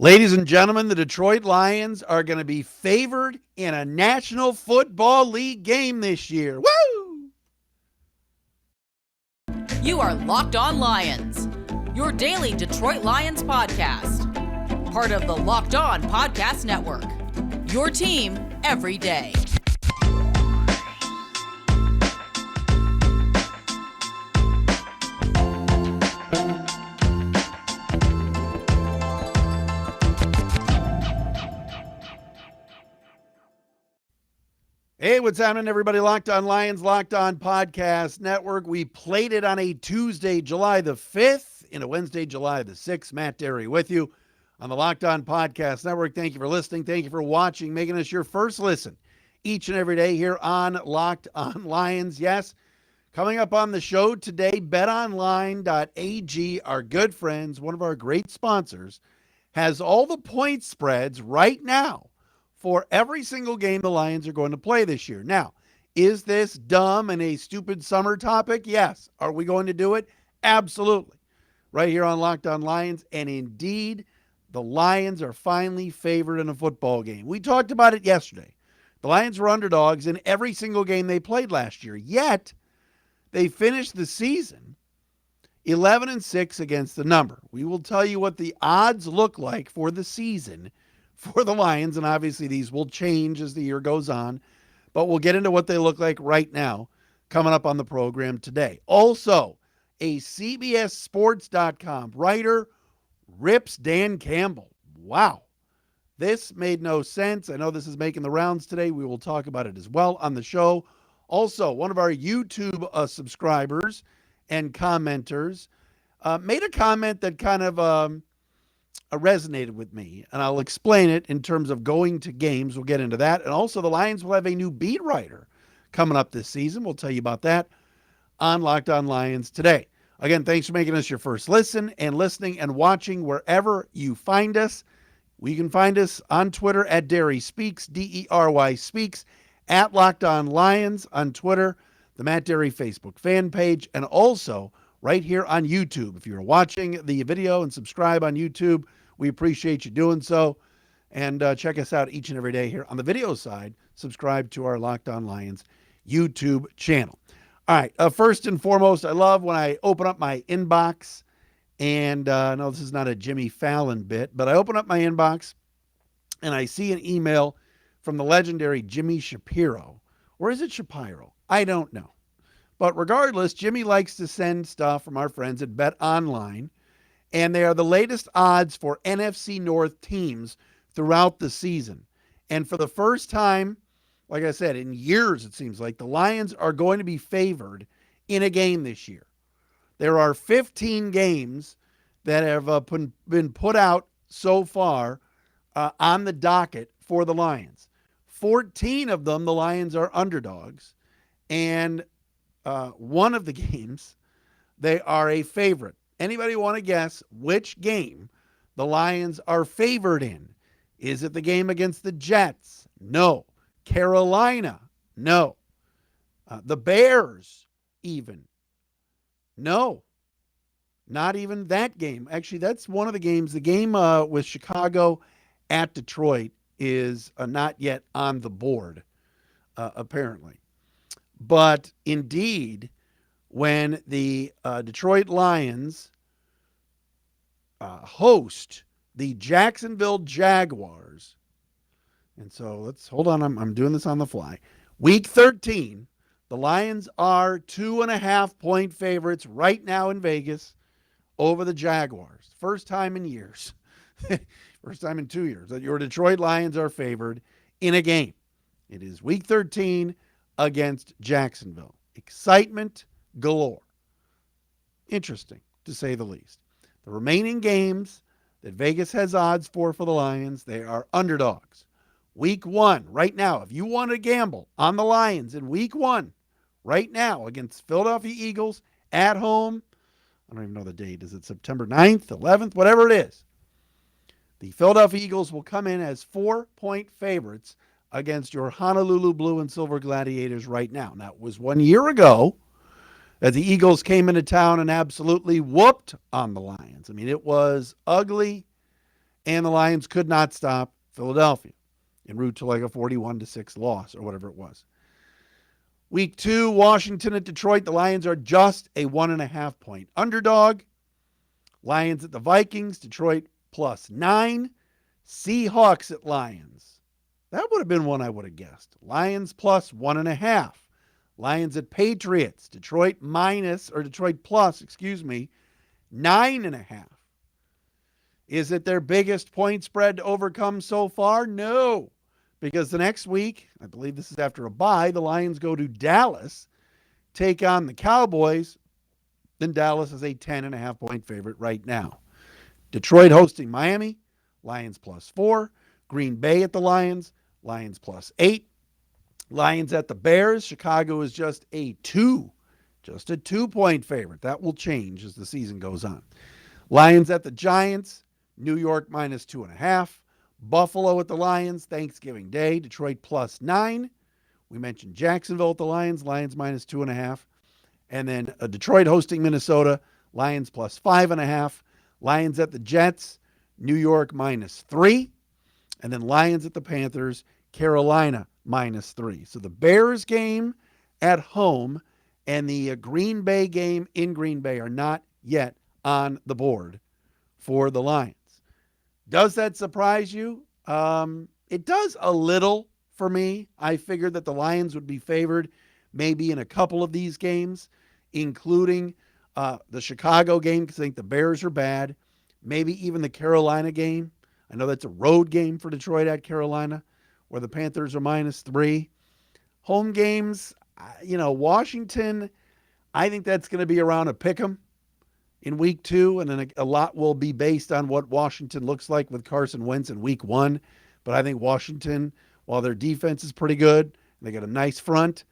Ladies and gentlemen, the Detroit Lions are going to be favored in a National Football League game this year. Woo! You are Locked On Lions, your daily Detroit Lions podcast. Part of the Locked On Podcast Network, your team every day. Hey, what's happening, everybody? Locked On Lions, Locked On Podcast Network. We played it on a Tuesday, July the 5th, and a Wednesday, July the 6th. Matt Dery with you on the Locked On Podcast Network. Thank you for listening. Thank you for watching, making us your first listen each and every day here on Locked On Lions. Yes, coming up on the show today, betonline.ag, our good friends, one of our great sponsors, has all the point spreads right now for every single game the Lions are going to play this year. Now, is this dumb and a stupid summer topic? Yes. Are we going to do it? Absolutely. Right here on Locked On Lions. And indeed, the Lions are finally favored in a football game. We talked about it yesterday. The Lions were underdogs in every single game they played last year. Yet, they finished the season 11-6 against the number. We will tell you what the odds look like for the season for the Lions, and obviously these will change as the year goes on, but we'll get into what they look like right now coming up on the program today. Also, a CBSSports.com writer rips Dan Campbell. Wow. This made no sense. I know this is making the rounds today. We will talk about it as well on the show. Also, one of our YouTube subscribers and commenters made a comment that kind of resonated with me, and I'll explain it in terms of going to games. We'll get into that. And also, the Lions will have a new beat writer coming up this season. We'll tell you about that on Locked On Lions today. Again, thanks for making us your first listen and listening and watching wherever you find us. You can find us on Twitter at Dery Speaks, Dery Speaks, at Locked On Lions on Twitter, the Matt Dery Facebook fan page, and also right here on YouTube. If you're watching the video and subscribe on YouTube, we appreciate you doing so. And check us out each and every day here on the video side. Subscribe to our Locked On Lions YouTube channel. All right, first and foremost, I love when I open up my inbox. And no, this is not a Jimmy Fallon bit, but I open up my inbox and I see an email from the legendary Jimmy Shapiro. Or is it Shapiro? I don't know. But regardless, Jimmy likes to send stuff from our friends at Bet Online, and they are the latest odds for NFC North teams throughout the season. And for the first time, like I said, in years, it seems like, the Lions are going to be favored in a game this year. There are 15 games that have been put out so far on the docket for the Lions. 14 of them, the Lions are underdogs, and one of the games, they are a favorite. Anybody want to guess which game the Lions are favored in? Is it the game against the Jets? No. Carolina? No. The Bears? Even? No. Not even that game. Actually, that's one of the games. The game with Chicago at Detroit is not yet on the board, apparently. But indeed, when the Detroit Lions host the Jacksonville Jaguars, and so let's hold on, I'm doing this on the fly. Week 13, the Lions are 2.5-point favorites right now in Vegas over the Jaguars. First time in years. First time in 2 years that your Detroit Lions are favored in a game. It is week 13 against Jacksonville. Excitement galore. Interesting, to say the least. The remaining games that Vegas has odds for the Lions, they are underdogs. Week 1, right now, if you want to gamble on the Lions in week 1, right now, against Philadelphia Eagles at home, I don't even know the date. Is it September 9th, 11th, whatever it is? The Philadelphia Eagles will come in as 4-point favorites against your Honolulu Blue and Silver Gladiators right now. Now, it was 1 year ago that the Eagles came into town and absolutely whooped on the Lions. I mean, it was ugly And the Lions could not stop Philadelphia en route to like a 41-6 loss or whatever it was. Week 2, Washington at Detroit. The Lions are just a 1.5 point underdog. Lions at the Vikings. Detroit +9. Seahawks at Lions. That would have been one I would have guessed. Lions +1.5. Lions at Patriots. Detroit plus, 9.5. Is it their biggest point spread to overcome so far? No. Because the next week, I believe this is after a bye, the Lions go to Dallas, take on the Cowboys. Then Dallas is a 10.5 point favorite right now. Detroit hosting Miami, Lions +4. Green Bay at the Lions, Lions +8. Lions at the Bears. Chicago is just a 2-point favorite. That will change as the season goes on. Lions at the Giants, New York -2.5. Buffalo at the Lions, Thanksgiving Day, Detroit +9. We mentioned Jacksonville at the Lions, Lions -2.5. And then Detroit hosting Minnesota, Lions +5.5. Lions at the Jets, New York -3. And then Lions at the Panthers, Carolina -3. So the Bears game at home and the Green Bay game in Green Bay are not yet on the board for the Lions. Does that surprise you? It does a little for me. I figured that the Lions would be favored maybe in a couple of these games, including the Chicago game, because I think the Bears are bad. Maybe even the Carolina game. I know that's a road game for Detroit at Carolina, where the Panthers are -3. Home games, Washington, I think that's going to be around a pick 'em in week 2, and then a lot will be based on what Washington looks like with Carson Wentz in week 1. But I think Washington, while their defense is pretty good, they got a nice front.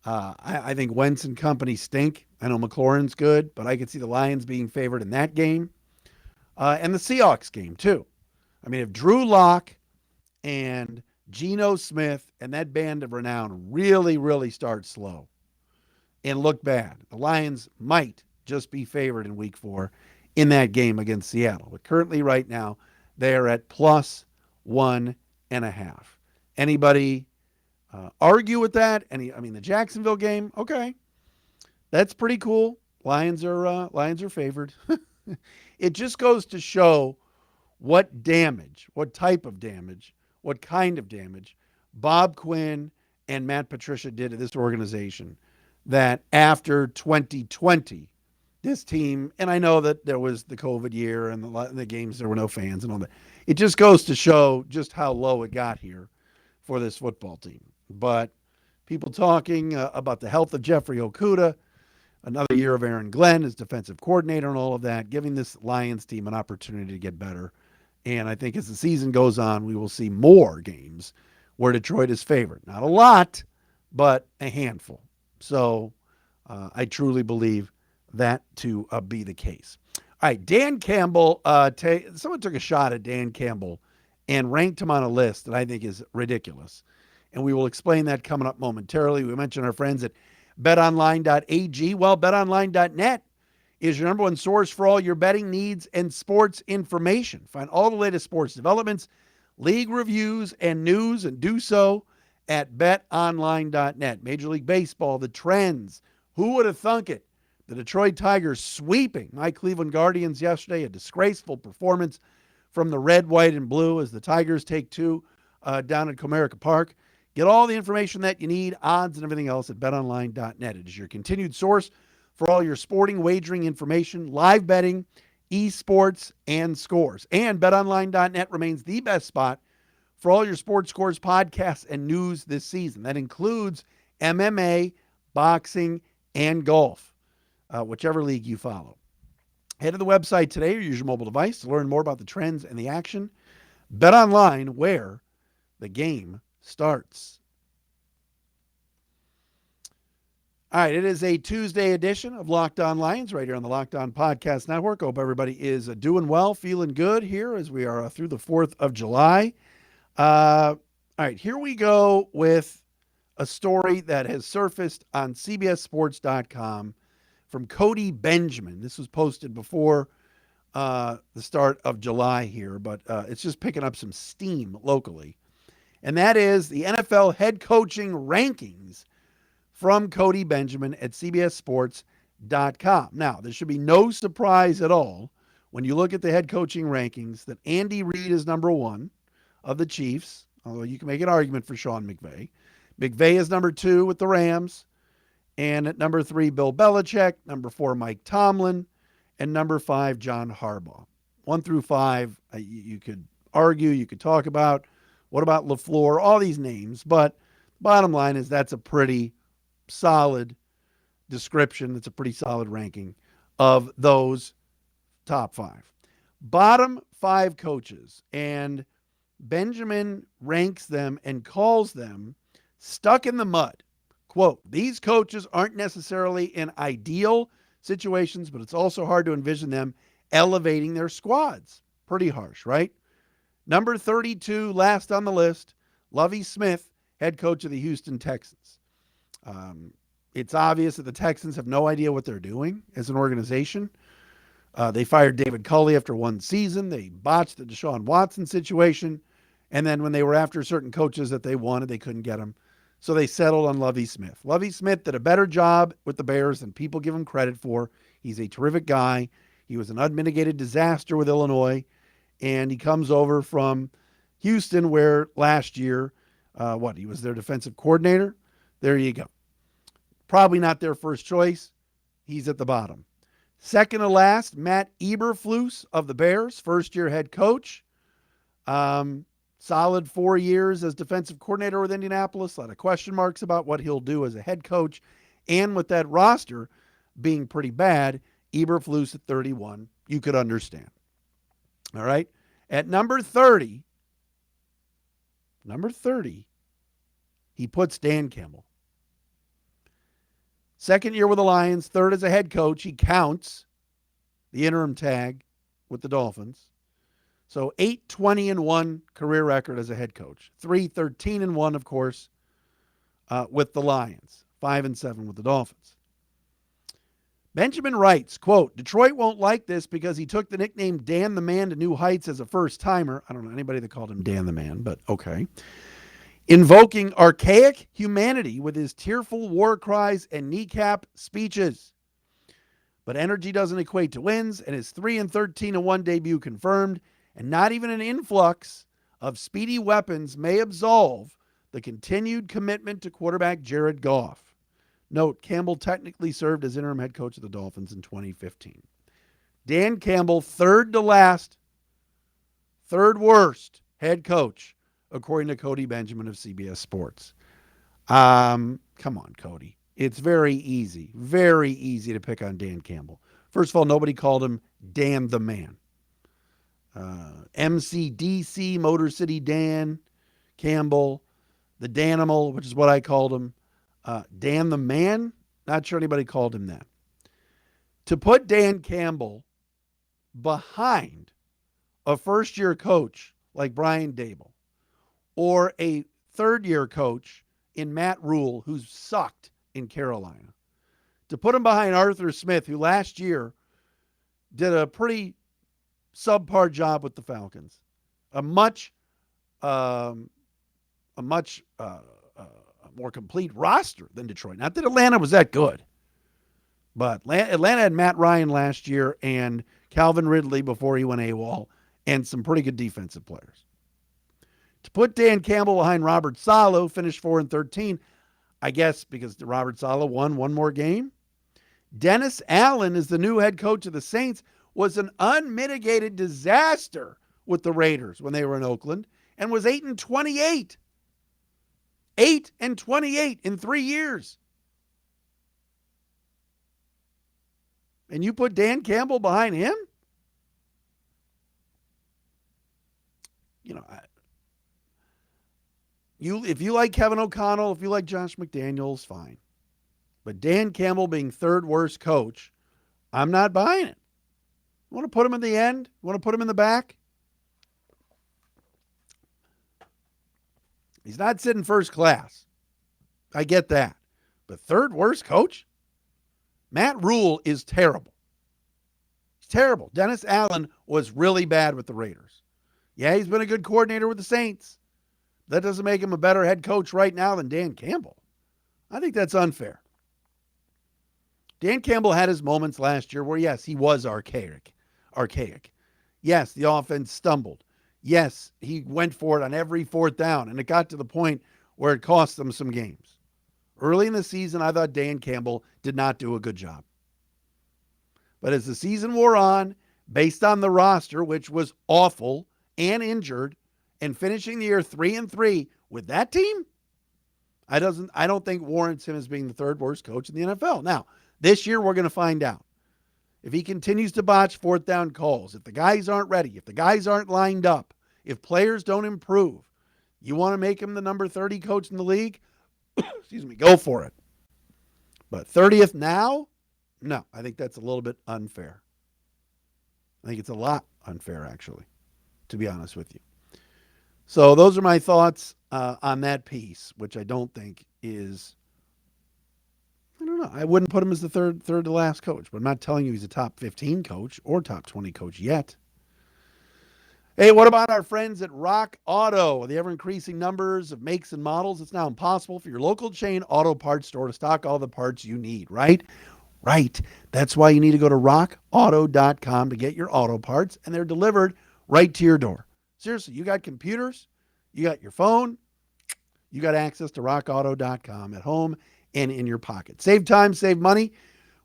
I think Wentz and company stink. I know McLaurin's good, but I could see the Lions being favored in that game. And the Seahawks game, too. I mean, if Drew Lock and Geno Smith and that band of renown really, really start slow and look bad, the Lions might just be favored in week 4 in that game against Seattle. But currently, right now, they are at +1.5. Anybody argue with that? The Jacksonville game, okay, that's pretty cool. Lions are favored. It just goes to show what type of damage, what kind of damage Bob Quinn and Matt Patricia did to this organization, that after 2020, this team, and I know that there was the COVID year and the games, there were no fans and all that. It just goes to show just how low it got here for this football team. But people talking about the health of Jeffrey Okudah, another year of Aaron Glenn as defensive coordinator and all of that, giving this Lions team an opportunity to get better. And I think as the season goes on, we will see more games where Detroit is favored. Not a lot, but a handful. So I truly believe that to be the case. All right, Dan Campbell, someone took a shot at Dan Campbell and ranked him on a list that I think is ridiculous. And we will explain that coming up momentarily. We mentioned our friends at betonline.ag. Well, betonline.net is your number one source for all your betting needs and sports information. Find all the latest sports developments, league reviews, and news, and do so at betonline.net. Major League Baseball, the trends. Who would have thunk it? The Detroit Tigers sweeping my Cleveland Guardians yesterday. A disgraceful performance from the red, white, and blue as the Tigers take 2 down at Comerica Park. Get all the information that you need, odds and everything else at betonline.net. It is your continued source for all your sporting wagering information, live betting, esports, and scores. And betonline.net remains the best spot for all your sports scores, podcasts, and news this season. That includes MMA, boxing, and golf, whichever league you follow. Head to the website today or use your mobile device to learn more about the trends and the action. BetOnline, where the game starts. All right, it is a Tuesday edition of Locked On Lions right here on the Locked On Podcast Network. Hope everybody is doing well, feeling good here as we are through the 4th of July. All right, here we go with a story that has surfaced on CBSSports.com from Cody Benjamin. This was posted before the start of July here, but it's just picking up some steam locally. And that is the NFL head coaching rankings from Cody Benjamin at CBSSports.com. Now, there should be no surprise at all when you look at the head coaching rankings that Andy Reid is number one of the Chiefs, although you can make an argument for Sean McVay. McVay is number two with the Rams. And at number three, Bill Belichick. Number four, Mike Tomlin. And number five, John Harbaugh. 1 through 5, you could argue, you could talk about. What about LaFleur? All these names. But bottom line is that's a pretty solid description. It's a pretty solid ranking of those top 5. Bottom 5 coaches. And Benjamin ranks them and calls them stuck in the mud. Quote, these coaches aren't necessarily in ideal situations, but it's also hard to envision them elevating their squads. Pretty harsh, right? Number 32, last on the list, Lovie Smith, head coach of the Houston Texans. It's obvious that the Texans have no idea what they're doing as an organization. They fired David Culley after one season. They botched the Deshaun Watson situation. And then when they were after certain coaches that they wanted, they couldn't get them. So they settled on Lovie Smith. Lovie Smith did a better job with the Bears than people give him credit for. He's a terrific guy. He was an unmitigated disaster with Illinois. And he comes over from Houston, where last year, he was their defensive coordinator. There you go. Probably not their first choice. He's at the bottom. Second to last, Matt Eberflus of the Bears, first-year head coach. Solid 4 years as defensive coordinator with Indianapolis. A lot of question marks about what he'll do as a head coach. And with that roster being pretty bad, Eberflus at 31, you could understand. All right. At number 30, he puts Dan Campbell. Second year with the Lions, third as a head coach. He counts the interim tag with the Dolphins. So 8-20-1 career record as a head coach. 3-13-1, of course, with the Lions. 5-7 with the Dolphins. Benjamin writes, quote, Detroit won't like this because he took the nickname Dan the Man to new heights as a first-timer. I don't know anybody that called him Dan the Man, but okay. Invoking archaic humanity with his tearful war cries and kneecap speeches. But energy doesn't equate to wins, and his 3-13-1 debut confirmed, and not even an influx of speedy weapons may absolve the continued commitment to quarterback Jared Goff. Note, Campbell technically served as interim head coach of the Dolphins in 2015. Dan Campbell, third to last, third worst head coach, according to Cody Benjamin of CBS Sports. Come on, Cody. It's very easy to pick on Dan Campbell. First of all, nobody called him Dan the Man. MCDC, Motor City Dan Campbell, the Danimal, which is what I called him. Dan the Man, not sure anybody called him that. To put Dan Campbell behind a first-year coach like Brian Daboll or a third-year coach in Matt Rule, who's sucked in Carolina, to put him behind Arthur Smith, who last year did a pretty subpar job with the Falcons, a much more complete roster than Detroit. Not that Atlanta was that good, but Atlanta had Matt Ryan last year and Calvin Ridley before he went AWOL, and some pretty good defensive players. To put Dan Campbell behind Robert Saleh, who finished 4-13, I guess because Robert Saleh won one more game. Dennis Allen is the new head coach of the Saints, was an unmitigated disaster with the Raiders when they were in Oakland, and was 8-28. 8-28 in 3 years. And you put Dan Campbell behind him? You know, if you like Kevin O'Connell, if you like Josh McDaniels, fine. But Dan Campbell being third worst coach, I'm not buying it. You want to put him in the end? You want to put him in the back? He's not sitting first class. I get that. But third worst coach? Matt Rule is terrible. He's terrible. Dennis Allen was really bad with the Raiders. Yeah, he's been a good coordinator with the Saints. That doesn't make him a better head coach right now than Dan Campbell. I think that's unfair. Dan Campbell had his moments last year where, yes, he was archaic. Yes, the offense stumbled. Yes, he went for it on every fourth down, and it got to the point where it cost them some games. Early in the season, I thought Dan Campbell did not do a good job. But as the season wore on, based on the roster, which was awful and injured, and finishing the year 3-3 with that team, I don't think warrants him as being the third worst coach in the NFL. Now, this year we're going to find out. If he continues to botch fourth down calls, if the guys aren't ready, if the guys aren't lined up, if players don't improve, you want to make him the number 30 coach in the league? Excuse me, go for it. But 30th now? No, I think that's a little bit unfair. I think it's a lot unfair, actually, to be honest with you. So those are my thoughts on that piece, which I don't think is, I don't know. I wouldn't put him as the third to last coach, but I'm not telling you he's a top 15 coach or top 20 coach yet. Hey, what about our friends at Rock Auto? The ever-increasing numbers of makes and models, it's now impossible for your local chain auto parts store to stock all the parts you need, right? Right. That's why you need to go to rockauto.com to get your auto parts, and they're delivered right to your door. Seriously, you got computers, you got your phone, you got access to rockauto.com at home and in your pocket. Save time, save money.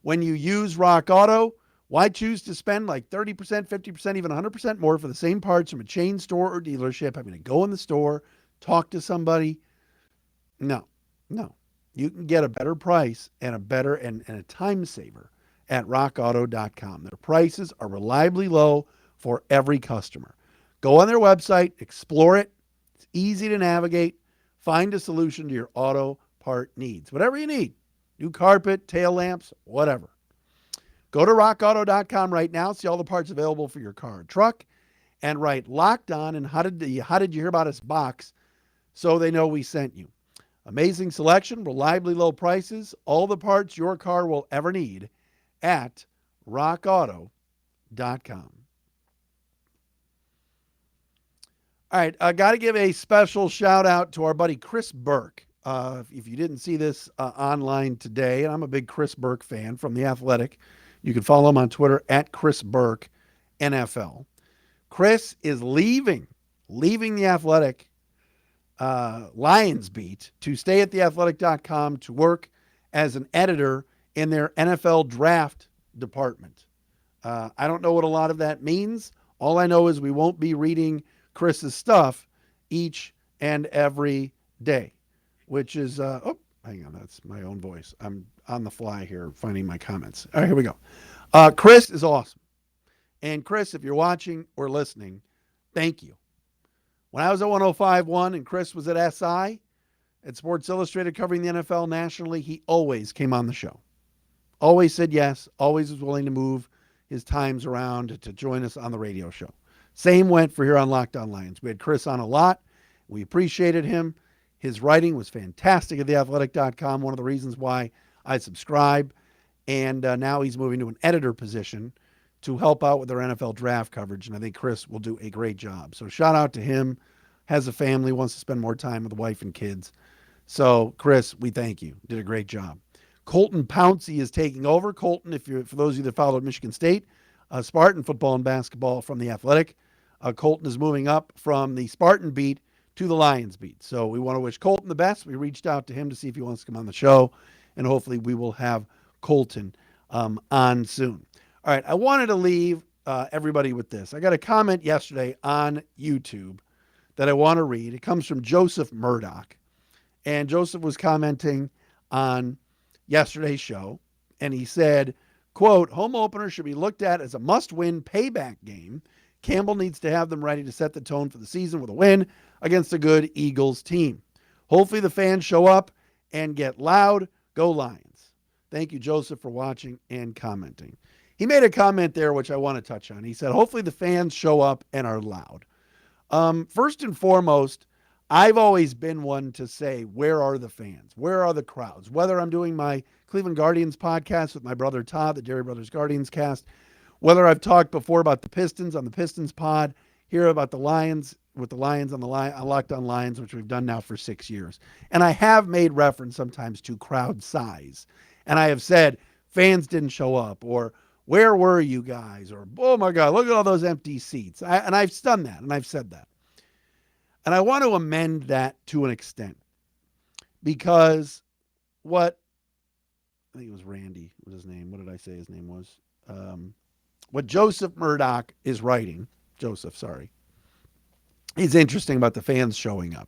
When you use Rock Auto, why choose to spend like 30%, 50%, even 100% more for the same parts from a chain store or dealership? Having to go in the store, talk to somebody? No. You can get a better price and a better and a time saver at rockauto.com. Their prices are reliably low for every customer. Go on their website, explore it. It's easy to navigate. Find a solution to your auto part needs. Whatever you need. New carpet, tail lamps, whatever. Go to rockauto.com right now. See all the parts available for your car or truck. And write Locked On and how did you hear about us box so they know we sent you. Amazing selection, reliably low prices, all the parts your car will ever need at rockauto.com. All right, I got to give a special shout out to our buddy Chris Burke. If you didn't see this online today, and I'm a big Chris Burke fan from The Athletic, you can follow him on Twitter at Chris Burke NFL. Chris is leaving The Athletic Lions beat to stay at theathletic.com to work as an editor in their NFL draft department. I don't know what a lot of that means. All I know is we won't be reading Chris's stuff each and every day, which is, hang on, that's my own voice. I'm on the fly here finding my comments. All right, here we go. Chris is awesome. And Chris, if you're watching or listening, thank you. When I was at 105.1 and Chris was at SI, at Sports Illustrated covering the NFL nationally, he always came on the show. Always said yes, always was willing to move his times around to join us on the radio show. Same went for here on Locked On Lions. We had Chris on a lot. We appreciated him. His writing was fantastic at theathletic.com, one of the reasons why I subscribe. And now he's moving to an editor position to help out with their NFL draft coverage, and I think Chris will do a great job. So shout out to him. Has a family, wants to spend more time with the wife and kids. So Chris, we thank you. Did a great job. Colton Pouncey is taking over. Colton, for those of you that followed Michigan State, Spartan football and basketball from The Athletic, Colton is moving up from the Spartan beat to the Lions beat. So we want to wish Colton the best. We reached out to him to see if he wants to come on the show, and hopefully we will have Colton on soon. All right, I wanted to leave everybody with this. I got a comment yesterday on YouTube that I want to read. It comes from Joseph Murdoch. And Joseph was commenting on yesterday's show, and he said, quote, home opener should be looked at as a must-win payback game. Campbell needs to have them ready to set the tone for the season with a win against a good Eagles team. Hopefully the fans show up and get loud. Go Lions. Thank you, Joseph, for watching and commenting. He made a comment there which I want to touch on. He said, hopefully the fans show up and are loud. First and foremost, I've always been one to say, where are the fans? Where are the crowds? Whether I'm doing my Cleveland Guardians podcast with my brother Todd, the Dery Brothers Guardians cast, Whether I've talked before about the Pistons on the Pistons pod, here about the Lions with the Lions on the Locked On Lions, which we've done now for 6 years. And I have made reference sometimes to crowd size. And I have said fans didn't show up, or where were you guys? Or, oh my God, look at all those empty seats. And I've done that, and I've said that. And I want to amend that to an extent, because what, I think it was Randy was his name. What did I say his name was? What Joseph Murdoch is writing, is interesting about the fans showing up.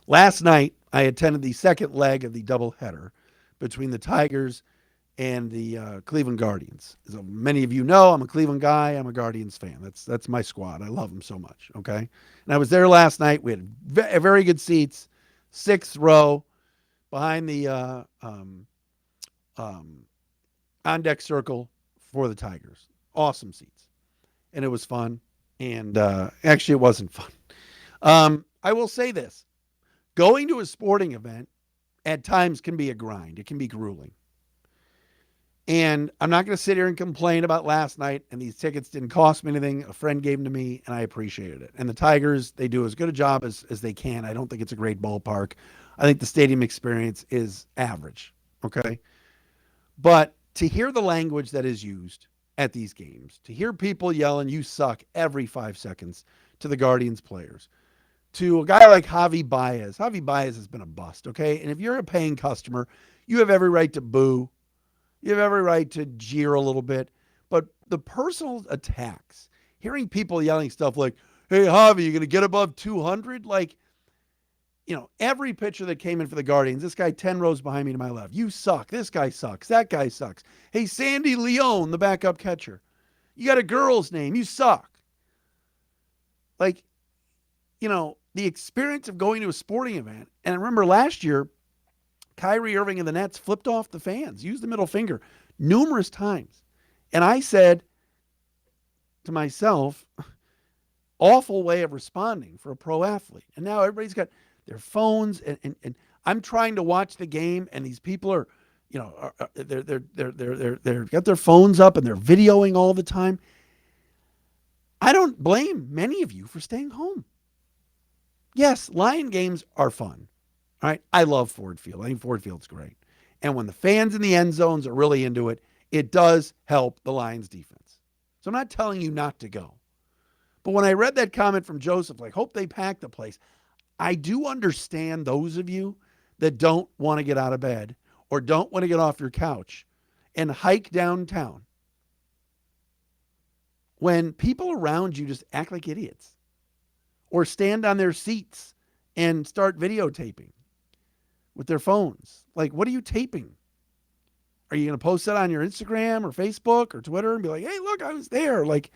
Last night, I attended the second leg of the doubleheader between the Tigers and the Cleveland Guardians. As many of you know, I'm a Cleveland guy. I'm a Guardians fan. That's my squad. I love them so much, okay? And I was there last night. We had very good seats, 6th row behind the on-deck circle for the Tigers. Awesome seats. And it was fun. And actually, it wasn't fun. I will say this. Going to a sporting event at times can be a grind. It can be grueling. And I'm not going to sit here and complain about last night, and these tickets didn't cost me anything. A friend gave them to me, and I appreciated it. And the Tigers, they do as good a job as they can. I don't think it's a great ballpark. I think the stadium experience is average, okay? But to hear the language that is used at these games, to hear people yelling, "You suck," every 5 seconds to the Guardians players, to a guy like Javi Baez. Javi Baez has been a bust, okay? And if you're a paying customer, you have every right to boo. You have every right to jeer a little bit. But the personal attacks, hearing people yelling stuff like, "Hey, Javi, you going to get above 200?" Like, every pitcher that came in for the Guardians, this guy 10 rows behind me to my left, "You suck. This guy sucks. That guy sucks. Hey, Sandy Leone, the backup catcher, you got a girl's name. You suck." Like, the experience of going to a sporting event. And I remember last year, Kyrie Irving and the Nets flipped off the fans, used the middle finger numerous times. And I said to myself, awful way of responding for a pro athlete. And now everybody's got their phones, and I'm trying to watch the game, and these people are, they've got their phones up and they're videoing all the time. I don't blame many of you for staying home. Yes, Lion games are fun. All right. I love Ford Field. I think Ford Field's great. And when the fans in the end zones are really into it, it does help the Lions defense. So I'm not telling you not to go. But when I read that comment from Joseph, like, hope they pack the place, I do understand those of you that don't want to get out of bed or don't want to get off your couch and hike downtown when people around you just act like idiots or stand on their seats and start videotaping with their phones. Like, what are you taping? Are you going to post that on your Instagram or Facebook or Twitter and be like, "Hey, look, I was there"? Like,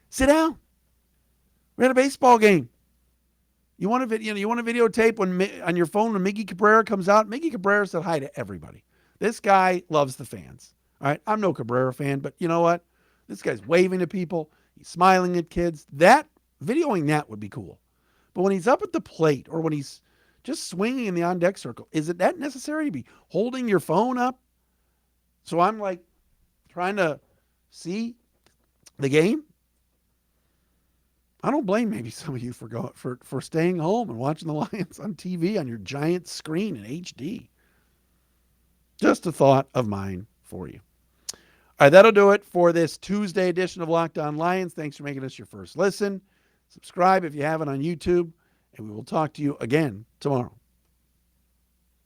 sit down. We're at a baseball game. You want to videotape on your phone when Miggy Cabrera comes out? Miggy Cabrera said hi to everybody. This guy loves the fans. All right, I'm no Cabrera fan, but you know what? This guy's waving to people. He's smiling at kids. Videoing that would be cool. But when he's up at the plate or when he's just swinging in the on-deck circle, is it that necessary to be holding your phone up? So I'm like trying to see the game. I don't blame maybe some of you for staying home and watching the Lions on TV on your giant screen in HD. Just a thought of mine for you. All right, that'll do it for this Tuesday edition of Locked On Lions. Thanks for making us your first listen. Subscribe if you haven't on YouTube, and we will talk to you again tomorrow.